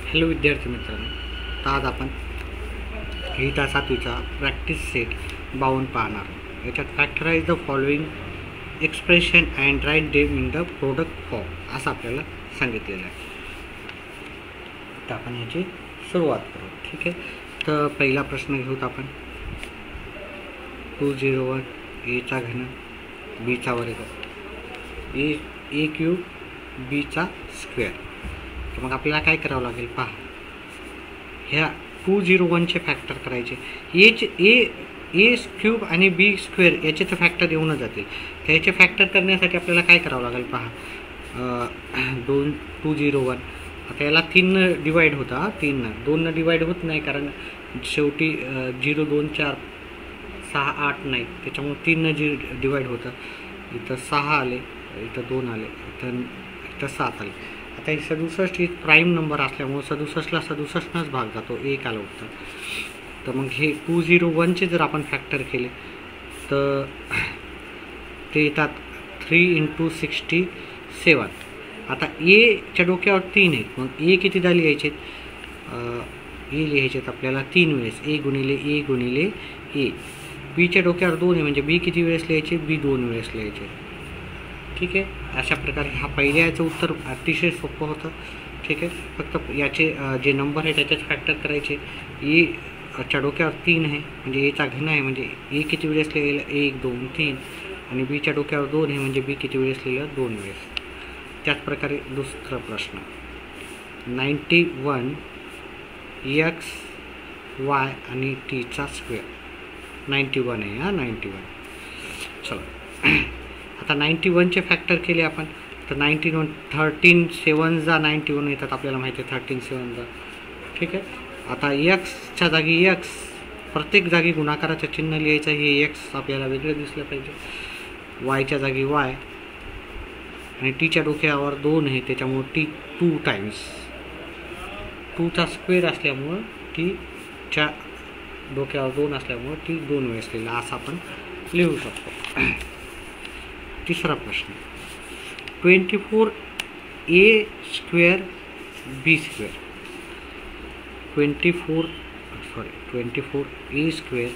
Hello विद्यार्थी मित्रांनो, तर आज आपण गीता 7वीचा प्रॅक्टिस सेट 52 पाहणार आहोत। याच्यात factorise the following expression and write them in the product form असं आपल्याला सांगितलेलं आहे। तर आपण याची सुरुवात करू। ठीक आहे, तर पहिला प्रश्न घेऊत आपण 201 ए चा घन बी चा वर्ग ए क्यूब बी चा स्क्वेअर। तर मग आपल्याला काय करावं लागेल पहा, ह्या 201चे फॅक्टर करायचे। ए क्यूब आणि बी स्क्वेअर याचे तर फॅक्टर येऊनच जातील। त्याचे फॅक्टर करण्यासाठी आपल्याला काय करावं लागेल पहा, 201 आता याला 3 डिवाइड होता, 2 डिवाइड होत नाही, कारण शेवटी 0 2 4 6 8 नाही, त्याच्यामुळे 3 डिवाइड होतं। इथं 6 आले, इथं 2 आले, इथं 7 आले। आता हे 67 ही प्राईम नंबर असल्यामुळे 67ला 67नच भाग जातो, 1 आलं उत्तर। तर मग हे 201चे जर आपण फॅक्टर केले तर ते येतात 3 × 67। आता एच्या डोक्यावर 3 आहेत, मग ए किती झाली लिहायचे? ए लिहायचेत आपल्याला 3 वेळेस, ए गुणिले ए। बीच्या डोक्यावर 2 आहे, म्हणजे बी किती वेळेस लिहायचे? बी 2 वेळेस लिहायचे। ठीक आहे, अशा प्रकारे हा पहिल्या याचं उत्तर अतिशय सोपं होतं। ठीक आहे, फक्त याचे जे नंबर आहे त्याच्याच फॅक्टर करायचे। एच्या डोक्यावर 3 आहे, म्हणजे एचा घन आहे, म्हणजे ए किती वेळेस लिहिलं? 1 2 3। आणि बीच्या डोक्यावर 2 आहे, म्हणजे बी किती वेळेस लिहिलं? 2 वेळेस। त्याचप्रकारे दुसरा प्रश्न 91 x y आणि t चा स्क्वेअर। 91 आहे हा, 91। चला आता 91चे फॅक्टर केले आपण, तर 91 13 7 जा 91 येतात, आपल्याला माहिती आहे 13 7 जा। ठीक आहे, आता एक्सच्या जागी एक्स, प्रत्येक जागी गुणाकाराचं चिन्ह लिहायचं। हे एक्स आपल्याला वेगळं दिसलं पाहिजे। वायच्या जागी वाय, आणि टीच्या डोक्यावर 2 आहे, त्याच्यामुळं टी 2 टाइम्स, 2चा स्क्वेअर असल्यामुळं टीच्या डोक्यावर 2 असल्यामुळं टी 2 वेळेस लिहिला, असं आपण लिहू शकतो। तिसरा प्रश्न 24 ए स्क्वेअर बी स्क्वेअर। 24 ए स्क्वेअर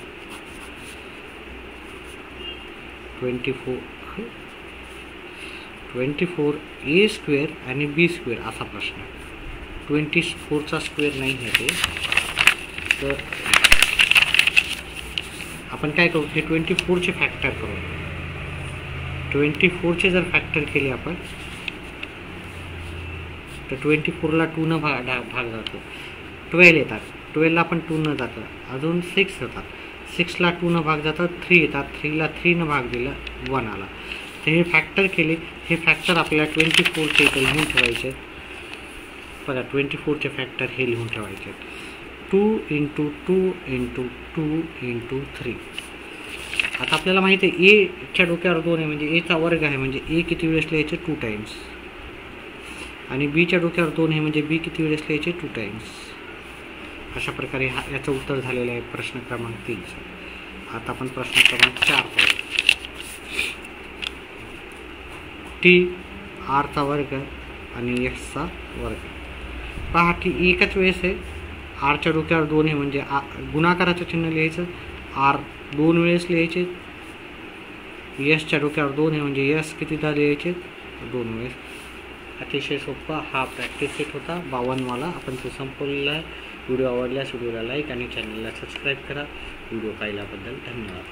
24 ए स्क्वेअर आणि बी स्क्वेअर असा प्रश्न। 24चा स्क्वेअर नाही आहे ते, तर आपण काय करू, हे 24चे फॅक्टर करू। 24चे जर फॅक्टर केले आपण तर 24ला 2 न भाग जातो, 12 येतात, 12ला आपण 2 न जातं, अजून 6 येतात, 6ला 2 न भाग जातात, 3 येतात, 3ला 3 न भाग दिला, 1 आला। तर हे फॅक्टर केले, हे फॅक्टर आपल्याला 24चे इथे लिहून ठेवायचे। बघा 24चे फॅक्टर हे लिहून ठेवायचे, 2 × 2 × 2 × 3। आता आपल्याला माहिती आहे एच्या डोक्यावर 2 आहे, म्हणजे एचा वर्ग आहे, म्हणजे ए किती वेळेस लिहायचे? 2 टाइम्स। आणि बीच्या डोक्यावर 2 आहे, म्हणजे बी किती वेळेस लिहायचे? 2 टाइम्स। अशा प्रकारे याचं उत्तर झालेलं आहे प्रश्न क्रमांक 3। आता आपण प्रश्न क्रमांक 4 पाहू। टी आरचा वर्ग आणि एक्सचा वर्ग। पहा टी एकच वेळेस आहे, आरच्या डोक्यावर 2 आहे, म्हणजे गुणाकाराचं चिन्ह लिहायचं, आर 2 वेळेस लिहायचे। यसच्या डोक्यावर 2 आहे, म्हणजे यस कितीदा लिहायचे? 2 वेळेस। अतिशय सोपा हा प्रॅक्टिस सेट होता 52वाला, आपण तो संपवलेला आहे। व्हिडिओ आवडल्यास व्हिडिओला लाईक आणि चॅनलला सबस्क्राईब करा। व्हिडिओ पाहिल्याबद्दल धन्यवाद।